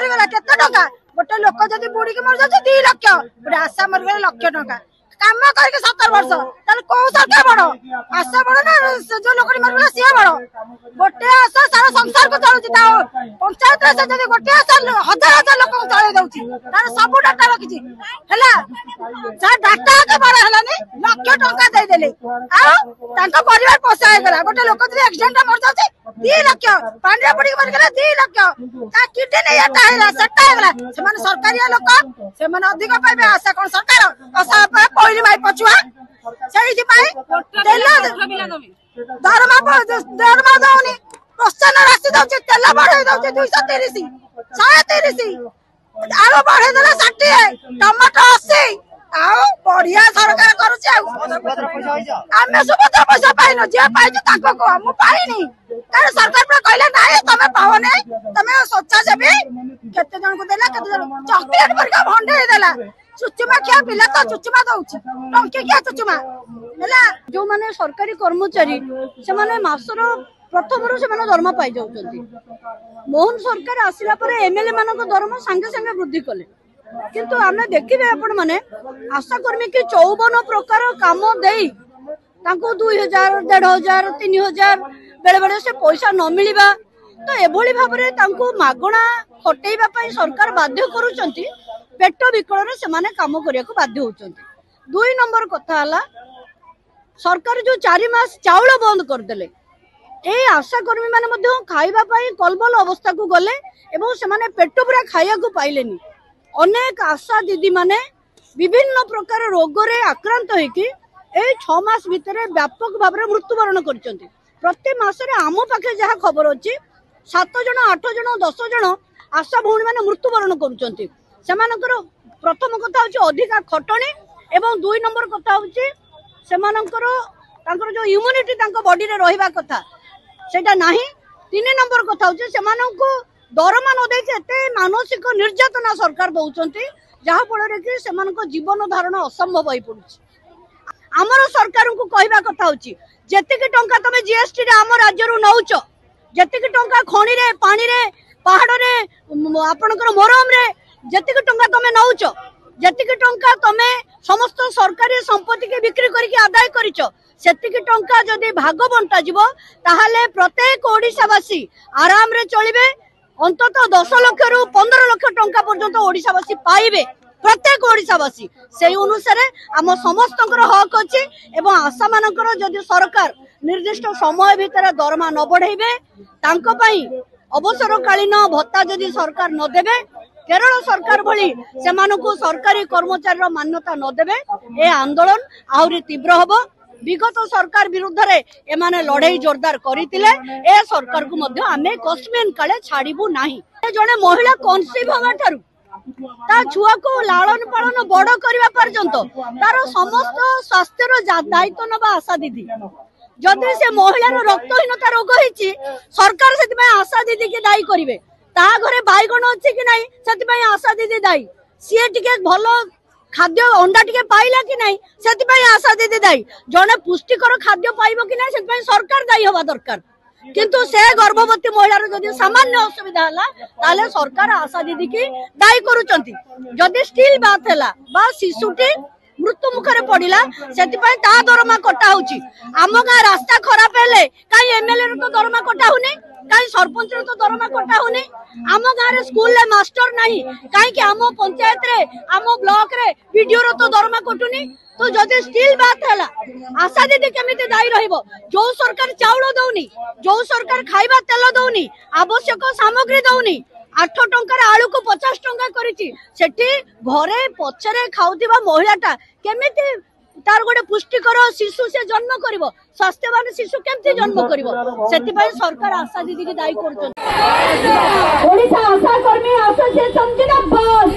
मरीगला केते टका गोटे लोक जदि बुड़ी के मर जाए 2 लाख गोटे आशा मरीगला लाख टका काम करके 70 वर्ष ताले को सरकार बड़ आशा बड़ ना जो लोक मरगला सी बड़ गोटे आशा सारा संसार को चलुची पंचायत से जदि गोटे आशा हजार हजार लोक चले दउची तार सब डाटा रखिची हला जा डाटा के बड़ हलानी लाख टका दे देले आ तांका परिवार पोसाय गला गोटे लोक जदि एक्सीडेंट मर जाउची 2 लाख पांडे पड़ी मर गला 2 लाख का किडनी नहीं आता है सट्टा है गला से माने सरकारी लोक से माने अधिक पाइबे आशा कोन सरकार आशा पहिली भाई पछुआ सही पाई दरमा दौनी प्रोत्साहन राशि दउचे तेल बढ़ाई दउचे 230 130 आलू बढ़ाई देला 60 टमाटो 80 आउ बढ़िया सरकार करूची आमे सुभद्रा पैसा पाइनो जे पाइछ ताको को हम पाइनी कारण सरकार पर कहले नाही तमे पाओ नै तमे स्वच्छासेवी केते जन को देला केते जन चॉकलेट बरका भंडे देला चुचुमा क्या पिला तो चुचुमा दउची टंकी क्या चुचुमा हला जो माने सरकारी कर्मचारी से माने मासर प्रथम से माने दरमा पाई जाउछंती मोहन सरकार आसिला पर एमएलए मानको दरमा संगे संगे वृद्धि कले किंतु आमे देखिबे आपण माने आशा कर्मी के 54 प्रकार काम देई तांको 2000 1500 3000 बेले बेले से पैसा न मिलिबा तो एभली भाबरे तांको मागणा खटेइबा पई सरकार बाध्य करूचंती पेट विकल से माने काम करिया को बाध्य होचंती 2 नंबर कथा हला सरकार जो 4 मास चाउल बंद कर देले ए आशा कर्मी माने मध्य खाइबा पई कलबल अवस्था को गले एवं से माने पेट पूरा खाइया को पाइलेनी अनेक आशा दीदी माने विभिन्न प्रकार रोग रे आक्रांत होइकी ए 6 मास भितरे व्यापक भाबरे मृत्युवरण करचंती प्रति मासरे आम पाखे जहा खबर अछि 7 जन 8 जन 10 जन आशा भौणी माने मृत्युवरण करचंती सेमानकर प्रथम कथा होछि अधिका खटणी एवं 2 नंबर कथा होछि सेमानकर तांकर जो इम्यूनिटी तांको बॉडी रे रहिबा कथा सेटा नाही 3 नंबर कथा होछि सेमाननको दरमा न देके एते मानसिक निर्यातना सरकार दउचंती जहा फल कि सेमानको जीवन धारण असंभव होई पड़ुछि हमर सरकार को कहबा कथा होछि जेतिक टंका तमे जीएसटी रे हम राज्य रु नउचो जेतिक टंका खणी रे पानी रे पहाड़ रे आपनकर मोरम रे जेतिक टंका तमे नउचो जेतिक टंका तमे समस्त सरकारी संपत्ति के बिक्री करके आदाय करिचो सेतिक टंका जदि भाग बंटा जिवो ताहाले प्रत्येक ओडिसावासी आराम रे चलिबे अंततः 10 लाख रु 15 लाख टंका पर्यंत ओडिसावासी पाइबे प्रत्येक ओडिसावासी सेही अनुसार आम समस्तकर हक अछि एवं आशा मानकर जदि सरकार निर्दिष्ट समय भितर दरमा न बढ़ाइबे तांको पई अवसरकालीन भत्ता जदि सरकार न देबे केरल सरकार भली सेमानकु सरकारी कर्मचारी मान्यता न देबे ए आंदोलन आहुरी तीव्र हबो विगत सरकार विरुद्ध रे एमाने लड़ाई जोरदार करितिले ए सरकार को मध्य आमे कस्मिन काले छाड़िबु नाही जने महिला कन्सीव हवा थारु ता छुआ को लालन पालन बड़ करबा पर्यंत तार समस्त स्वास्थ्य रो दायित्व नबा आशा दीदी जदि से महिलार रक्तहीनता रोग होईची सरकार सेति में आशा दीदी के दायी करिवे ता घरे बाईगण अछि कि नाही सेति में आशा दीदी दायी सी टिके भलो खाद्य अंडा टिके पाइला कि नाही सेति में आशा दीदी दायी जने पुष्टिकर खाद्य पाइबो कि नाही सेति में सरकार दायी होबा दरकार किंतु से गर्भवती महिलार जदि सामान्य असुविधा हला ताले सरकार आशा दीदी की दायी करूचंती जदि स्टिल बात हला बा शिशुटी मृत्यु मुखरे पड़िला सेति पय ता दरमा कटा होची आम गा रास्ता खराब हेले काई एमएलए रो तो दरमा कटा होनी काई सरपंच रो तो दरमा कटा होनी आम गा रे स्कूल ले मास्टर नाही काई कि आम पंचायत रे आम ब्लॉक रे वीडियो रो तो दरमा कटुनी तो जदि स्टिल बात हला आशा दीदी केमिति दायी रहिबो जो सरकार चाउल दउनी जो सरकार खाइबा तेल दउनी आवश्यक सामग्री दउनी 8 टंकार आलू को 50 टंका करिछि सेठी घरे पछरे खाउतिबा महिलाटा केमिति तार गोटे पुष्टिकर शिशु से जन्म करिवो स्वास्थ्यवान शिशु केमिति जन्म करिवो सेति पय सरकार आशा दीदी के दायी करछन ओडिसा आशा कर्मी एसोसिएशन जिंदाबाद